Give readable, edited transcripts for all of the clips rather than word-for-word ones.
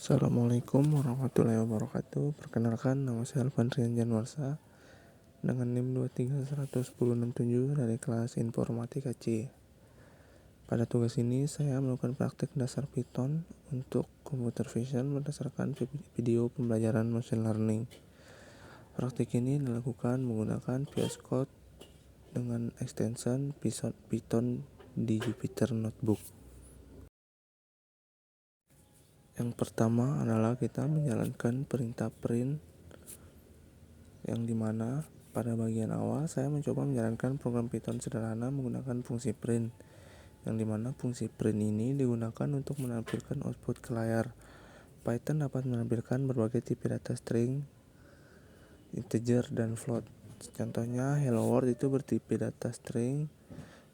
Assalamualaikum warahmatullahi wabarakatuh. Perkenalkan, nama saya Alfandrian Janwarsa dengan NIM 2310167 dari kelas Informatika C. Pada tugas ini saya melakukan praktik dasar Python untuk computer vision berdasarkan video pembelajaran machine learning. Praktik ini dilakukan menggunakan VS Code dengan extension Python di Jupyter Notebook. Yang pertama adalah kita menjalankan perintah print, yang dimana pada bagian awal saya mencoba menjalankan program Python sederhana menggunakan fungsi print, yang dimana fungsi print ini digunakan untuk menampilkan output ke layar. Python dapat menampilkan berbagai tipe data string, integer, dan float. Contohnya hello world itu bertipe data string,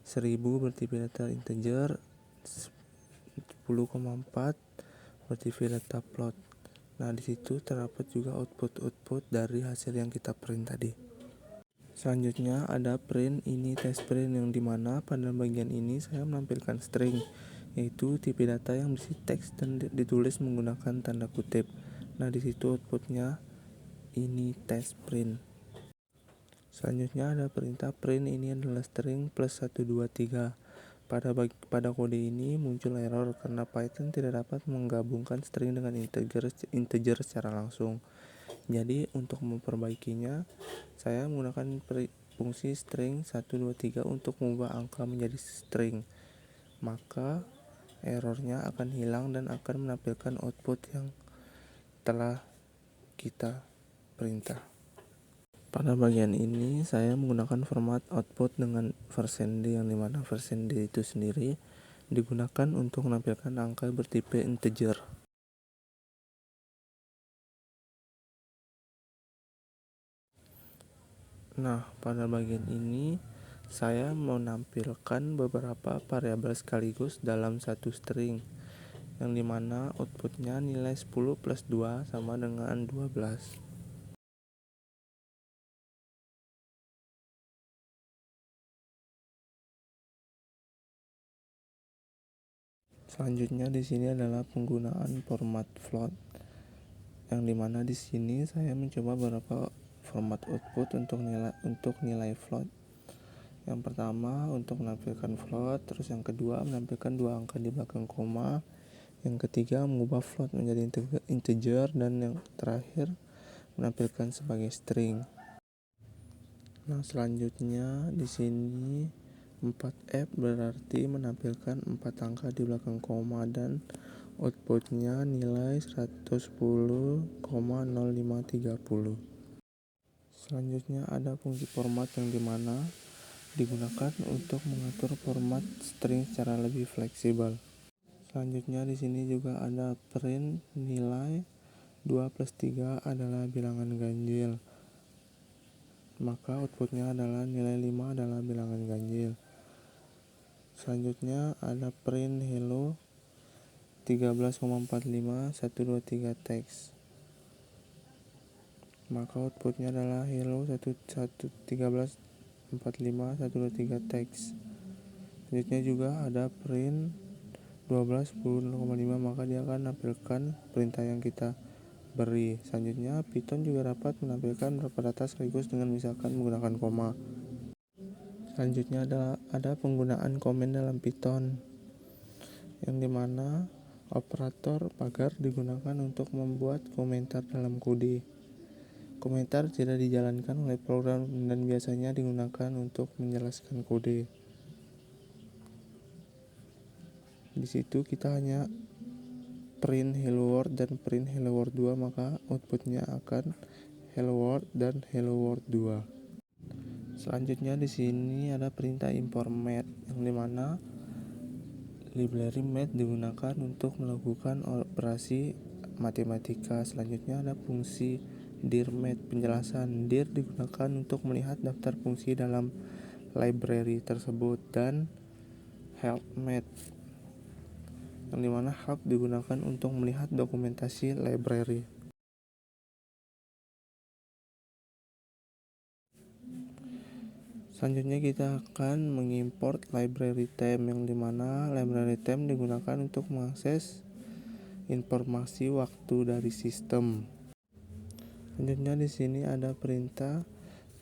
1000 bertipe data integer, 10,4 bertipe data float. Nah, di situ terdapat juga output dari hasil yang kita print tadi. Selanjutnya ada print ini test print, yang dimana pada bagian ini saya menampilkan string, yaitu tipe data yang berisi teks dan ditulis menggunakan tanda kutip. Nah, di situ outputnya ini test print. Selanjutnya ada perintah print, ini adalah string plus 123. Pada kode ini muncul error karena Python tidak dapat menggabungkan string dengan integer secara langsung. Jadi untuk memperbaikinya, saya menggunakan fungsi string 123 untuk mengubah angka menjadi string. Maka errornya akan hilang dan akan menampilkan output yang telah kita perintah. Pada bagian ini saya menggunakan format output dengan %d, yang dimana %d itu sendiri digunakan untuk menampilkan angka bertipe integer. Nah, pada bagian ini saya menampilkan beberapa variabel sekaligus dalam satu string, yang dimana outputnya nilai 10 plus 2 sama dengan 12. Selanjutnya di sini adalah penggunaan format float, yang dimana di sini saya mencoba beberapa format output untuk nilai float. Yang pertama untuk menampilkan float, terus yang kedua menampilkan dua angka di belakang koma, yang ketiga mengubah float menjadi integer, dan yang terakhir menampilkan sebagai string. Nah, selanjutnya di sini 4F berarti menampilkan 4 angka di belakang koma dan outputnya nilai 110,0530. Selanjutnya ada fungsi format, yang dimana digunakan untuk mengatur format string secara lebih fleksibel. Selanjutnya di sini juga ada print nilai 2 plus 3 adalah bilangan ganjil. Maka outputnya adalah nilai 5 adalah bilangan ganjil. Selanjutnya ada print hello 13,45 123 teks. Maka outputnya adalah hello 13,45 123 teks. Selanjutnya juga ada print 12 10,5, maka dia akan menampilkan perintah yang kita beri. Selanjutnya Python juga dapat menampilkan beberapa data sekaligus dengan misalkan menggunakan koma. Selanjutnya ada penggunaan komen dalam Python, yang dimana operator pagar digunakan untuk membuat komentar dalam kode. Komentar tidak dijalankan oleh program dan biasanya digunakan untuk menjelaskan kode. Di situ kita hanya print hello world dan print hello world 2, maka outputnya akan hello world dan hello world 2. Selanjutnya di sini ada perintah import math, yang dimana library math digunakan untuk melakukan operasi matematika. Selanjutnya ada fungsi dir math penjelasan. Dir digunakan untuk melihat daftar fungsi dalam library tersebut, dan help math, yang dimana help digunakan untuk melihat dokumentasi library. Selanjutnya kita akan mengimport library theme, yang dimana library theme digunakan untuk mengakses informasi waktu dari sistem. Selanjutnya di sini ada perintah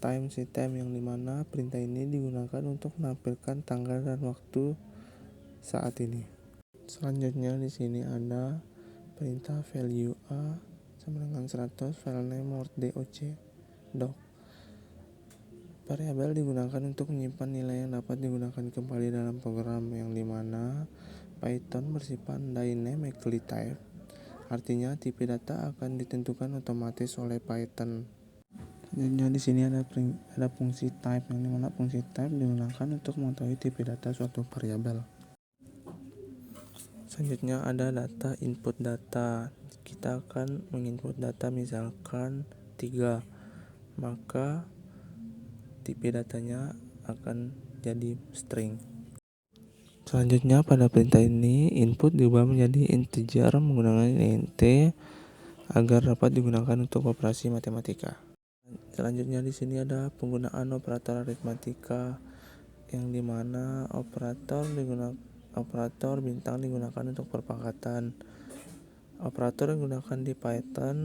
time system yang dimana perintah ini digunakan untuk menampilkan tanggal dan waktu saat ini. Selanjutnya di sini ada perintah value a sama dengan 100 file name word doc. Variabel digunakan untuk menyimpan nilai yang dapat digunakan kembali dalam program, yang dimana Python bersifat dynamically typed, artinya tipe data akan ditentukan otomatis oleh Python. Selanjutnya di sini ada fungsi type, yang dimana fungsi type digunakan untuk mengetahui tipe data suatu variabel. Selanjutnya ada data input data. Kita akan menginput data misalkan 3, maka tipe datanya akan jadi string. Selanjutnya pada perintah ini input diubah menjadi integer menggunakan int agar dapat digunakan untuk operasi matematika. Selanjutnya di sini ada penggunaan operator aritmatika, yang dimana operator bintang digunakan untuk perpangkatan. Operator yang digunakan di Python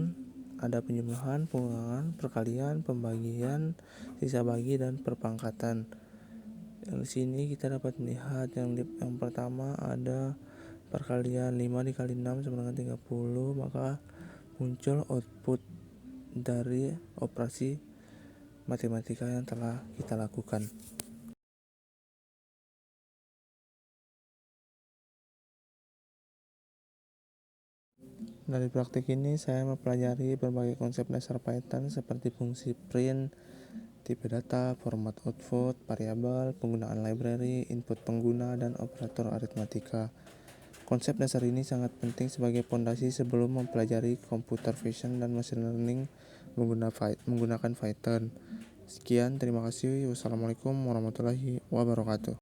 ada penjumlahan, pengurangan, perkalian, pembagian, sisa bagi, dan perpangkatan. Di sini kita dapat melihat yang pertama ada perkalian 5 dikali 6 sama dengan 30, maka muncul output dari operasi matematika yang telah kita lakukan. Dari praktik ini saya mempelajari berbagai konsep dasar Python seperti fungsi print, tipe data, format output, variabel, penggunaan library, input pengguna, dan operator aritmatika. Konsep dasar ini sangat penting sebagai fondasi sebelum mempelajari computer vision dan machine learning menggunakan Python. Sekian, terima kasih. Wassalamualaikum warahmatullahi wabarakatuh.